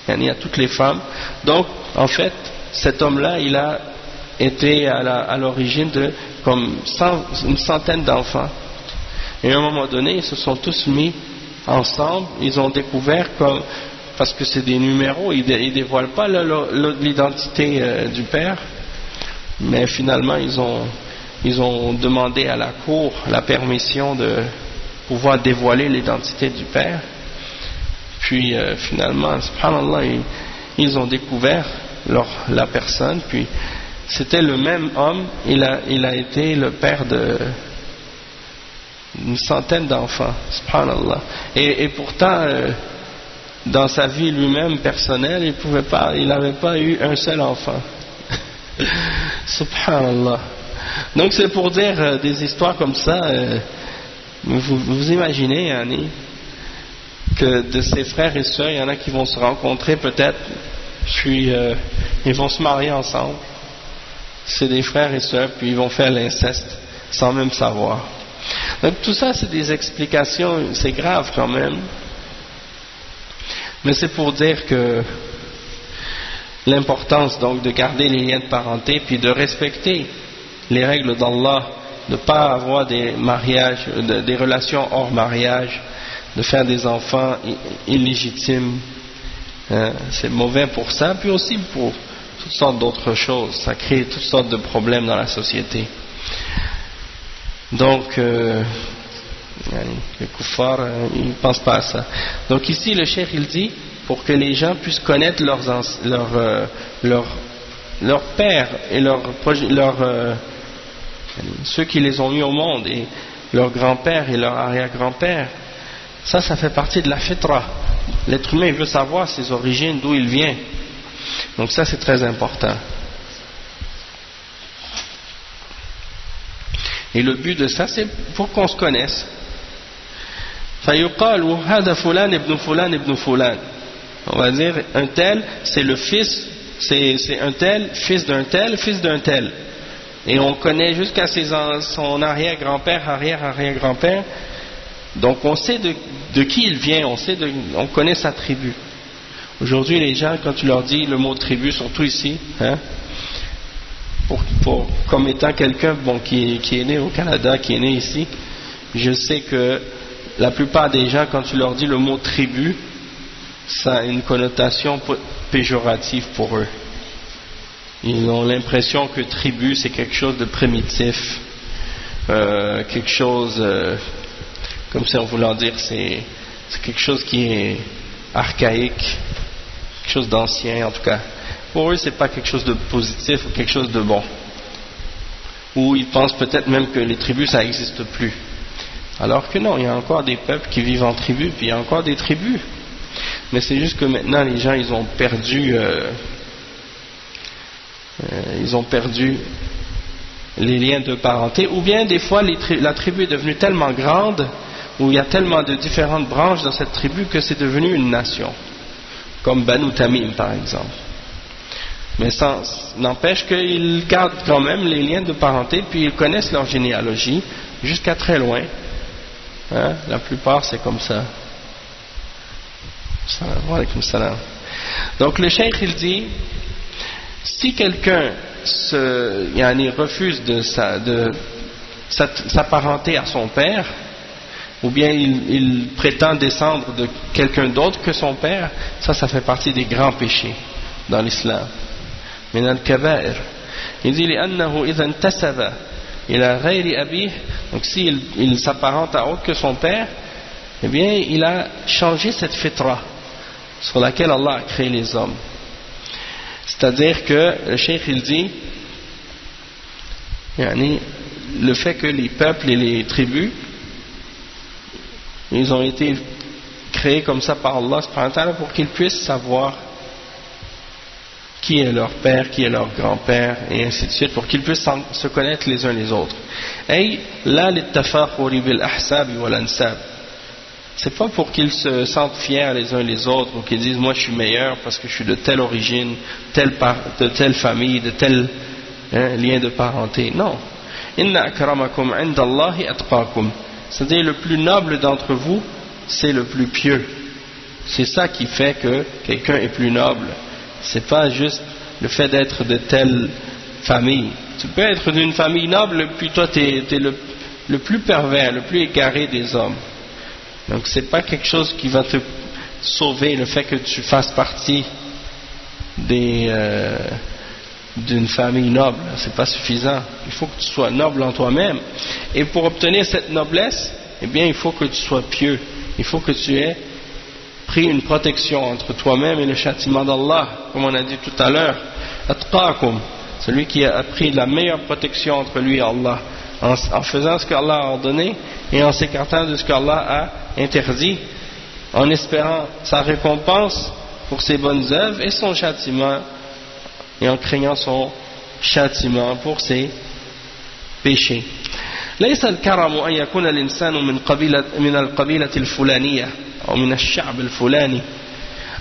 À toutes les femmes. Donc, en fait, cet homme-là, il a été à l'origine de comme une centaine d'enfants. Et à un moment donné, ils se sont tous mis ensemble. Ils ont découvert parce que c'est des numéros, ils dévoilent pas l'identité du père. Mais finalement, ils ont demandé à la cour la permission de pouvoir dévoiler l'identité du père. Puis finalement, subhanallah, ils ont découvert la personne, puis c'était le même homme, il a été le père d'une centaine d'enfants, subhanallah. Et pourtant, dans sa vie lui-même personnelle, il n'avait pas eu un seul enfant. Subhanallah. Donc c'est pour dire des histoires comme ça, vous imaginez, que de ses frères et sœurs, il y en a qui vont se rencontrer peut-être, puis ils vont se marier ensemble. C'est des frères et sœurs, puis ils vont faire l'inceste sans même savoir. Donc tout ça, c'est des explications, c'est grave quand même. Mais c'est pour dire que l'importance donc de garder les liens de parenté, puis de respecter les règles d'Allah, de ne pas avoir des mariages, des relations hors mariage, de faire des enfants illégitimes. C'est mauvais pour ça, puis aussi pour toutes sortes d'autres choses. Ça crée toutes sortes de problèmes dans la société. Donc, les kuffars, ils ne pensent pas à ça. Donc ici, le cheikh, il dit, pour que les gens puissent connaître leurs pères et ceux qui les ont mis au monde, et leurs grands-pères et leurs arrière-grands-pères, ça fait partie de la fitra. L'être humain veut savoir ses origines, d'où il vient. Donc ça, c'est très important. Et le but de ça, c'est pour qu'on se connaisse. فَيُقَالُ هَذَا فُلَانِ ibn Fulan ibn Fulan. On va dire, un tel, c'est le fils, c'est un tel, fils d'un tel, fils d'un tel. Et on connaît jusqu'à son arrière-grand-père, arrière-arrière-grand-père. Donc on sait de qui il vient, on connaît sa tribu. Aujourd'hui, les gens, quand tu leur dis le mot tribu, surtout ici, comme étant quelqu'un qui est né au Canada, qui est né ici, je sais que la plupart des gens, quand tu leur dis le mot tribu, ça a une connotation péjorative pour eux. Ils ont l'impression que tribu, c'est quelque chose de primitif, quelque chose, comme si on voulait dire, c'est quelque chose qui est archaïque, quelque chose d'ancien en tout cas. Pour eux, c'est pas quelque chose de positif ou quelque chose de bon. Ou ils pensent peut-être même que les tribus, ça n'existe plus. Alors que non, il y a encore des peuples qui vivent en tribus, puis il y a encore des tribus. Mais c'est juste que maintenant, les gens, ils ont perdu les liens de parenté, ou bien des fois, la tribu est devenue tellement grande, où il y a tellement de différentes branches dans cette tribu que c'est devenu une nation. Comme Banu Tamim, par exemple. Mais ça n'empêche qu'ils gardent quand même les liens de parenté, puis ils connaissent leur généalogie jusqu'à très loin. La plupart, c'est comme ça. Donc le cheikh, il dit, si quelqu'un refuse de s'apparenter à son père, ou bien il prétend descendre de quelqu'un d'autre que son père, ça fait partie des grands péchés dans l'islam. من الكبائر. Il dit لأنه إذا انتسب إلى غير أبيه, donc s'il s'apparente à autre que son père, eh bien il a changé cette fitra sur laquelle Allah a créé les hommes. C'est-à-dire que le cheikh, il dit, le fait que les peuples et les tribus, ils ont été créés comme ça par Allah pour qu'ils puissent savoir qui est leur père, qui est leur grand-père, et ainsi de suite, pour qu'ils puissent se connaître les uns les autres. Et là, c'est pas pour qu'ils se sentent fiers les uns les autres, ou qu'ils disent moi je suis meilleur parce que je suis de telle origine, de telle famille, de tel lien de parenté. Non. Inna akramakum indallahi atqakum. C'est-à-dire le plus noble d'entre vous, c'est le plus pieux. C'est ça qui fait que quelqu'un est plus noble. C'est pas juste le fait d'être de telle famille. Tu peux être d'une famille noble, puis toi tu es le plus pervers, le plus égaré des hommes. Donc c'est pas quelque chose qui va te sauver, le fait que tu fasses partie d'une famille noble. C'est pas suffisant. Il faut que tu sois noble en toi-même. Et pour obtenir cette noblesse, eh bien il faut que tu sois pieux. Il faut que tu aies pris une protection entre toi-même et le châtiment d'Allah, comme on a dit tout à l'heure. Atqakum, celui qui a pris la meilleure protection entre lui et Allah, en faisant ce qu'Allah a ordonné et en s'écartant de ce qu'Allah a interdit, en espérant sa récompense pour ses bonnes œuvres et son châtiment, et en craignant son châtiment pour ses péchés. ليس الكرم أن يكون الإنسان من القبيلة الفلانية أو من الشعب الفلاني.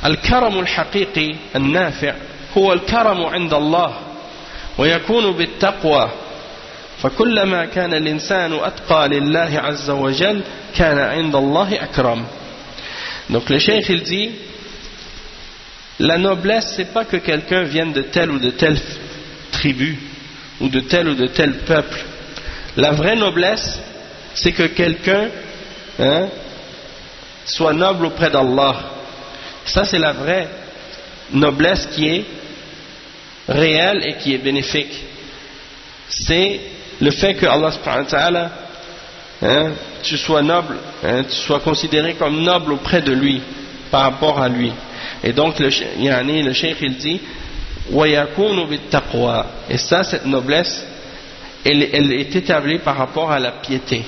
الكرم الحقيقي النافع هو الكرم عند الله ويكون بالتقوى. فكلما كان الإنسان أتقى لله عز وجل كان عند الله أكرم. Donc le cheikh il dit la noblesse, c'est pas que quelqu'un vienne de telle ou de telle tribu, ou de tel peuple. La vraie noblesse, c'est que quelqu'un soit noble auprès d'Allah. Ça, c'est la vraie noblesse qui est réelle et qui est bénéfique. C'est le fait que Allah subhanahu wa ta'ala, tu sois noble, tu sois considéré comme noble auprès de lui, par rapport à lui. Et donc le cheikh il dit وَيَكُونُ بِالتَّقْوَى. Et ça, cette noblesse, elle est établie par rapport à la piété.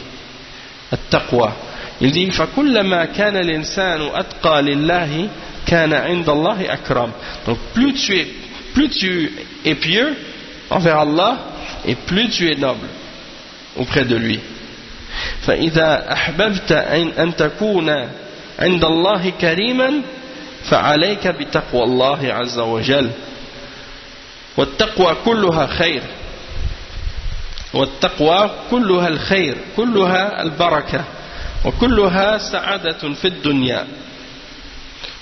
التقوى. Il dit فَكُلَّمَا كَانَ الْإِنسَانُ أَتْقَى لِلَّهِ كَانَ عِنْدَ اللَّهِ أَكْرَمَ. Donc plus tu es pieux envers Allah, et plus tu es noble auprès de lui. فَإِذَا أَحْبَبْتَ أَن تَكُونَ عِنْدَ اللَّهِ كَرِيمًا فَعَلَيْكَ بِتَقْوَى اللَّهِ عَزَّ وَجَلَّ. والتقوى كلها خير، والتقوى كلها الخير، كلها البركة، وكلها سعادة في الدنيا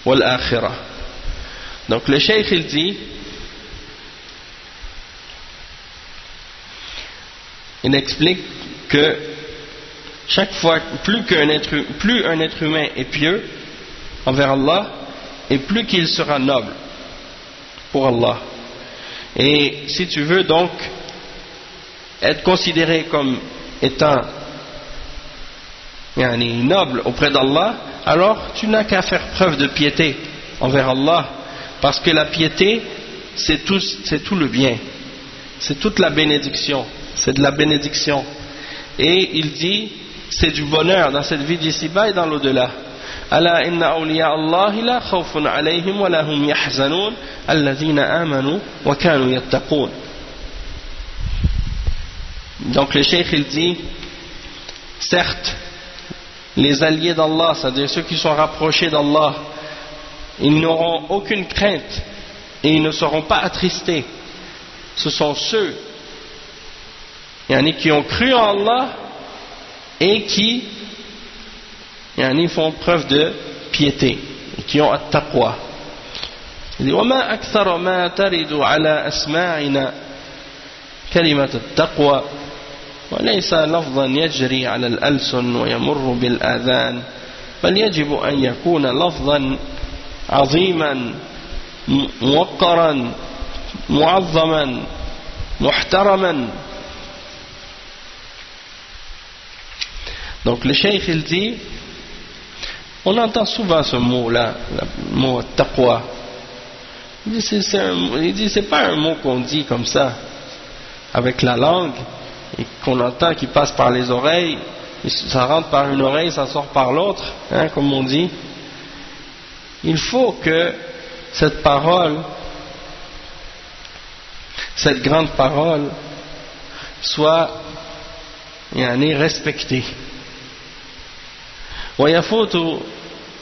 والآخرة. Donc le cheikh il dit, il explique que chaque fois, plus un être humain est pieux envers Allah, et plus qu'il sera noble pour Allah. Et si tu veux donc être considéré comme étant noble auprès d'Allah, alors tu n'as qu'à faire preuve de piété envers Allah, parce que la piété c'est tout le bien, c'est toute la bénédiction, c'est de la bénédiction. Et il dit c'est du bonheur dans cette vie d'ici-bas et dans l'au-delà. ألا إن أولياء الله لا خوف عليهم ولا هم يحزنون الذين آمنوا وكانوا يتقون. Donc le cheikh il dit, certes les alliés d'Allah, c'est-à-dire ceux qui sont rapprochés d'Allah, ils n'auront aucune crainte et ils ne seront pas attristés. Ce sont ceux qui ont cru en Allah et qui font preuve de piété, qui ont at-taqwa. وما أكثر ما ترد على أسماعنا كلمة التقوى وليس لفظا يجري على الألسن ويمر بالآذان بل يجب أن يكون لفظا عظيما موقرا معظما محترما. Donc le cheikh il dit, on entend souvent ce mot-là, le mot taqwa. Il dit c'est pas un mot qu'on dit comme ça, avec la langue, et qu'on entend qui passe par les oreilles, et ça rentre par une oreille, ça sort par l'autre, comme on dit. Il faut que cette parole, cette grande parole, soit respectée.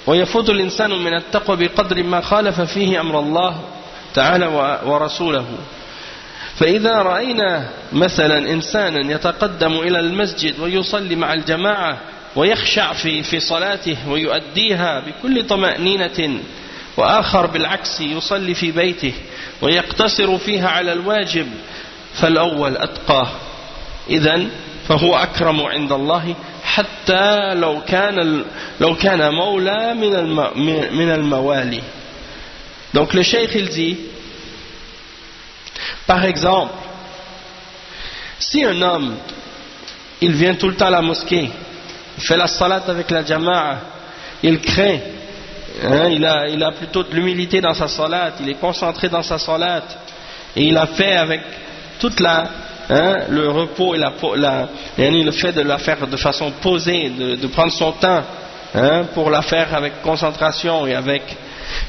ويفوت الإنسان من التقوى بقدر ما خالف فيه أمر الله تعالى ورسوله. فإذا رأينا مثلا إنسانا يتقدم إلى المسجد ويصلي مع الجماعة ويخشع في صلاته ويؤديها بكل طمأنينة، وآخر بالعكس يصلي في بيته ويقتصر فيها على الواجب، فالأول أتقاه إذن فهو أكرم عند الله حتى لو كان مولى من الموالي. Donc le cheikh il dit, par exemple, si un homme il vient tout le temps à la mosquée, il fait la salat avec la jama'a, il craint, il a plutôt de l'humilité dans sa salat, il est concentré dans sa salat, et il a fait avec toute le repos et le fait de la faire de façon posée, de prendre son temps pour la faire avec concentration et avec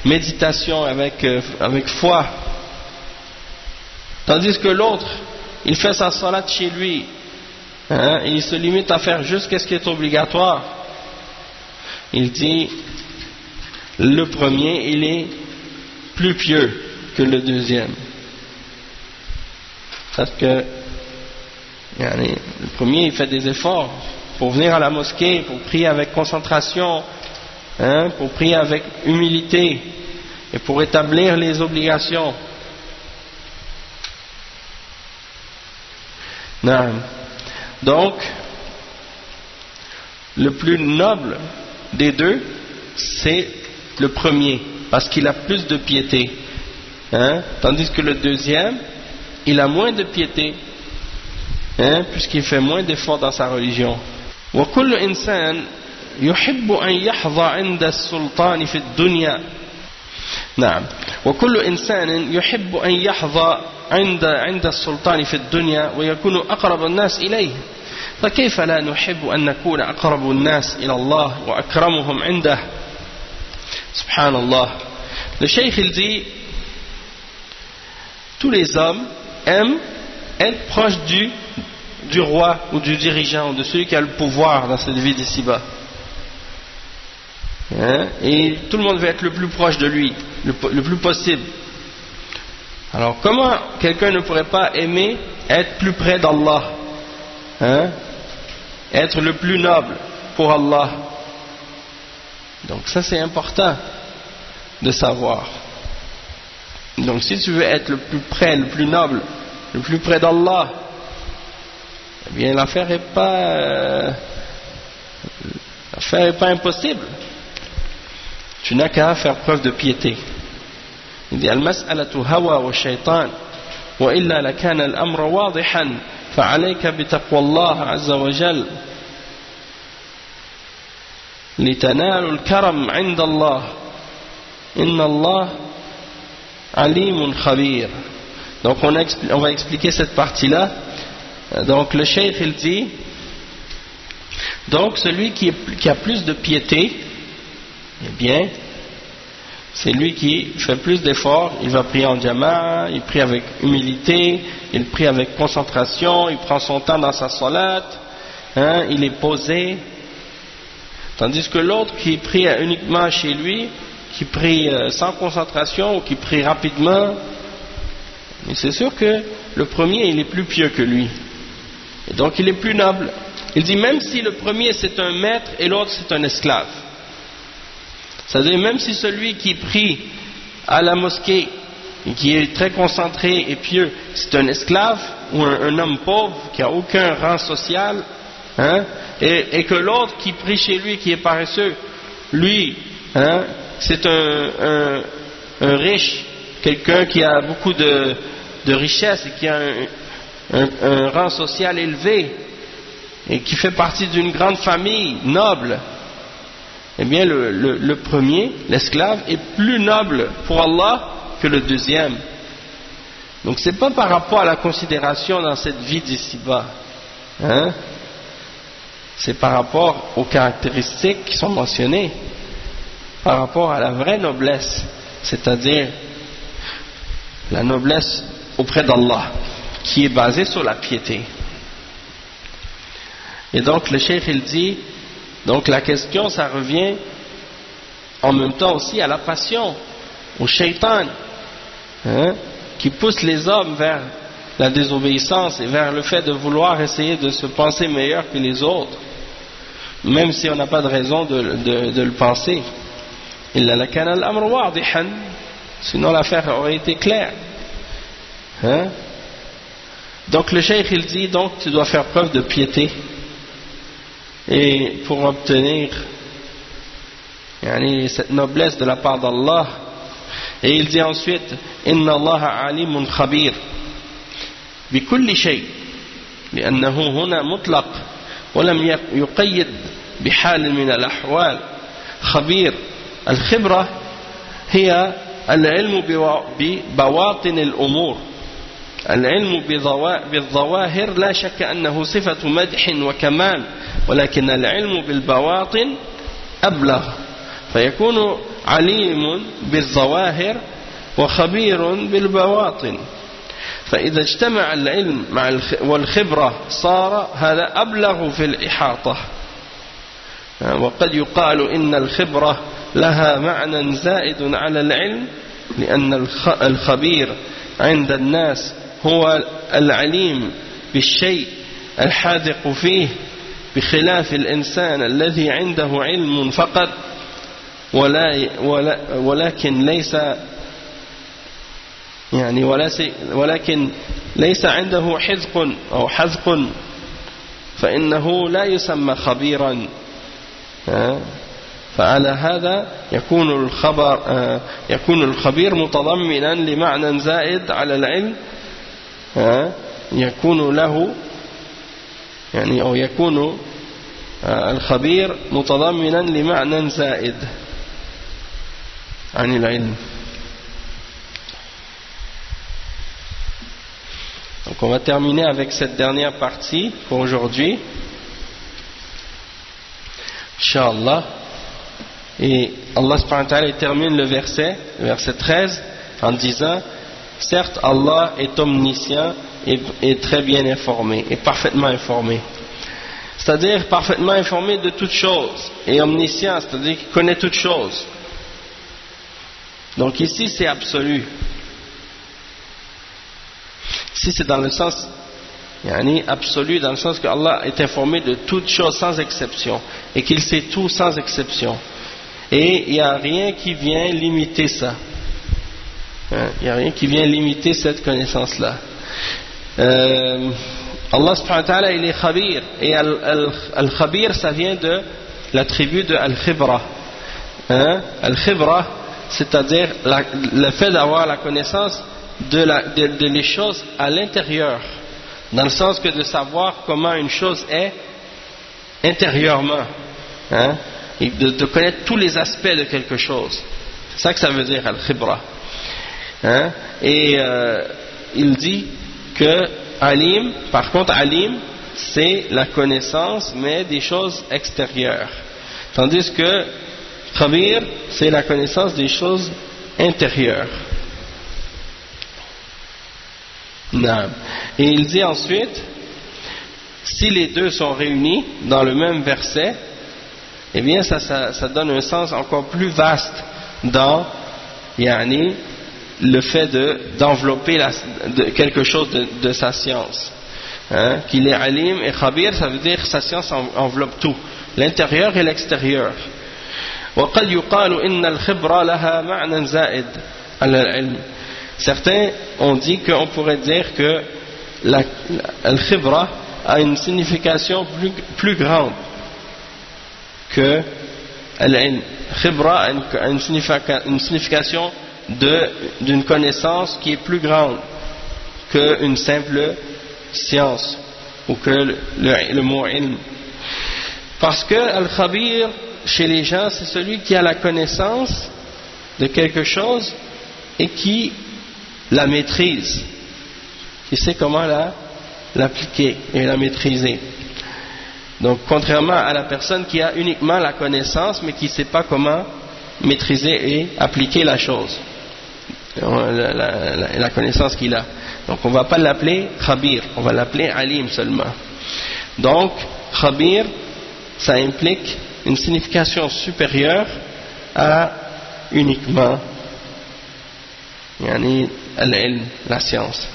méditation, avec foi. Tandis que l'autre, il fait sa salat chez lui, et il se limite à faire juste ce qui est obligatoire. Il dit, le premier, il est plus pieux que le deuxième. Parce que le premier, il fait des efforts pour venir à la mosquée, pour prier avec concentration, pour prier avec humilité. et pour établir les obligations. Donc, le plus noble des deux, c'est le premier, parce qu'il a plus de piété, tandis que le deuxième, il a moins de piété, puisqu'il fait moins d'efforts dans sa religion. وكل إنسان يحب أن يحظى عند السلطان في الدنيا. نعم. وكل إنسان يحب أن يحظى عند السلطان في الدنيا ويكون أقرب الناس إليه. فكيف لا نحب أن نكون أقرب الناس إلى الله وأكرمهم عنده. سبحان الله. Le cheikh il dit, tous les hommes aiment être proches du roi ou du dirigeant, ou de celui qui a le pouvoir dans cette vie d'ici-bas. Et tout le monde veut être le plus proche de lui, le plus possible. Alors comment quelqu'un ne pourrait pas aimer être plus près d'Allah, être le plus noble pour Allah? Donc ça c'est important de savoir. Donc si tu veux être le plus près, le plus noble, le plus près d'Allah, eh bien l'affaire n'est pas impossible. Tu n'as qu'à faire preuve de piété. Il dit al-mas'alatu hawa wa shaytan wa illa lakana al-amra wadihan fa'alayka bi taqwallah azza wa jal litanalu al-karam 'inda Allah inna Allah alimun khabir. Donc on va expliquer cette partie-là. Donc le cheikh il dit, donc celui qui a plus de piété, eh bien c'est lui qui fait plus d'efforts. Il va prier en jama'a, il prie avec humilité, il prie avec concentration, il prend son temps dans sa salat, il est posé. Tandis que l'autre qui prie uniquement chez lui, qui prie sans concentration ou qui prie rapidement, mais c'est sûr que le premier il est plus pieux que lui, et donc il est plus noble. Il dit même si le premier c'est un maître et l'autre c'est un esclave, c'est-à-dire même si celui qui prie à la mosquée et qui est très concentré et pieux c'est un esclave ou un homme pauvre qui a aucun rang social, et que l'autre qui prie chez lui qui est paresseux, lui c'est un riche, quelqu'un qui a beaucoup de richesse et qui a un rang social élevé et qui fait partie d'une grande famille noble, eh bien le premier, l'esclave, est plus noble pour Allah que le deuxième. Donc c'est pas par rapport à la considération dans cette vie d'ici-bas, c'est par rapport aux caractéristiques qui sont mentionnées, par rapport à la vraie noblesse, c'est-à-dire la noblesse auprès d'Allah, qui est basée sur la piété. Et donc le cheikh il dit, donc la question ça revient en même temps aussi à la passion, au shaitan, qui pousse les hommes vers la désobéissance et vers le fait de vouloir essayer de se penser meilleur que les autres, même si on n'a pas de raison de le penser. Illa lakana al-amr wadihan, sinon l'affaire aurait été claire. Donc le cheikh il dit, donc tu dois faire preuve de piété, et pour obtenir cette noblesse de la part d'Allah. Et il dit ensuite, inna Allah alimun khabir bi kulli shay, لأنه هنا مطلق ولم يقيد بحال من الأحوال. خبير الخبرة هي العلم ببواطن الأمور. العلم بالظواهر لا شك أنه صفة مدح وكمال، ولكن العلم بالبواطن أبلغ، فيكون عليم بالظواهر وخبير بالبواطن. فإذا اجتمع العلم والخبرة صار هذا أبلغ في الإحاطة. وقد يقال إن الخبرة لها معنى زائد على العلم، لأن الخبير عند الناس هو العليم بالشيء الحاذق فيه، بخلاف الإنسان الذي عنده علم فقط ولكن ليس عنده حذق أو حذق فإنه لا يسمى خبيرا. فعلى هذا يكون الخبير متضمنا لمعنى زائد على العلم، يكون له أو يكون الخبير متضمنا لمعنى زائد عن العلم. Donc on va terminer avec cette dernière partie pour aujourd'hui, Inch'Allah. Et Allah subhanahu wa ta'ala termine le verset 13 en disant: certes Allah est omniscient et très bien informé, et parfaitement informé, c'est-à-dire parfaitement informé de toutes choses, et omniscient, c'est-à-dire qu'il connaît toutes choses. Donc ici c'est absolu. Ici c'est dans le sens absolu, dans le sens que Allah est informé de toutes choses sans exception, et qu'il sait tout sans exception. Et il n'y a rien qui vient limiter ça. Il n'y a rien qui vient limiter cette connaissance-là. Allah subhanahu wa ta'ala, il est khabir. Et al-khabir, ça vient de l'attribut de al-khibra. Al-khibra, c'est-à-dire le fait d'avoir la connaissance de les choses à l'intérieur. Dans le sens que de savoir comment une chose est intérieurement. Et de connaître tous les aspects de quelque chose. C'est ça que ça veut dire al-khibra. Il dit que alim, par contre alim, c'est la connaissance mais des choses extérieures, tandis que khabir, c'est la connaissance des choses intérieures. Et il dit ensuite, si les deux sont réunis dans le même verset, eh bien ça donne un sens encore plus vaste dans le fait d'envelopper quelque chose de sa science. Qu'il est alim et khabir, ça veut dire que sa science enveloppe tout, l'intérieur et l'extérieur. وقد يقال إن الخبرة لها معنى زائد على العلم. Certains ont dit qu'on pourrait dire que al-khibra a une signification plus grande que al-ilm. Khibra a une signification d'une connaissance qui est plus grande qu'une simple science ou que le mot ilm. Parce que al-khabir chez les gens, c'est celui qui a la connaissance de quelque chose et qui la maîtrise, qui sait comment l'appliquer et la maîtriser. Donc contrairement à la personne qui a uniquement la connaissance mais qui ne sait pas comment maîtriser et appliquer la chose, la connaissance qu'il a. Donc on ne va pas l'appeler khabir, on va l'appeler alim seulement. Donc khabir, ça implique une signification supérieure à uniquement al-ilm, la science.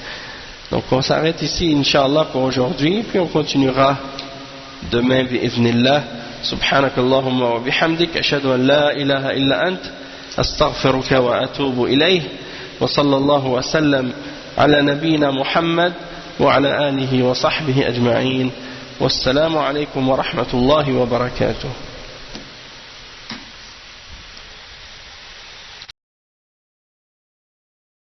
Donc on s'arrête ici Inch'Allah pour aujourd'hui, puis on continuera demain bi'idhnillah. سبحانك اللهم وبحمدك أشهد أن لا إله إلا أنت أستغفرك وأتوب إليه وصلى الله وسلم على نبينا محمد وعلى آله وصحبه أجمعين والسلام عليكم ورحمة الله وبركاته.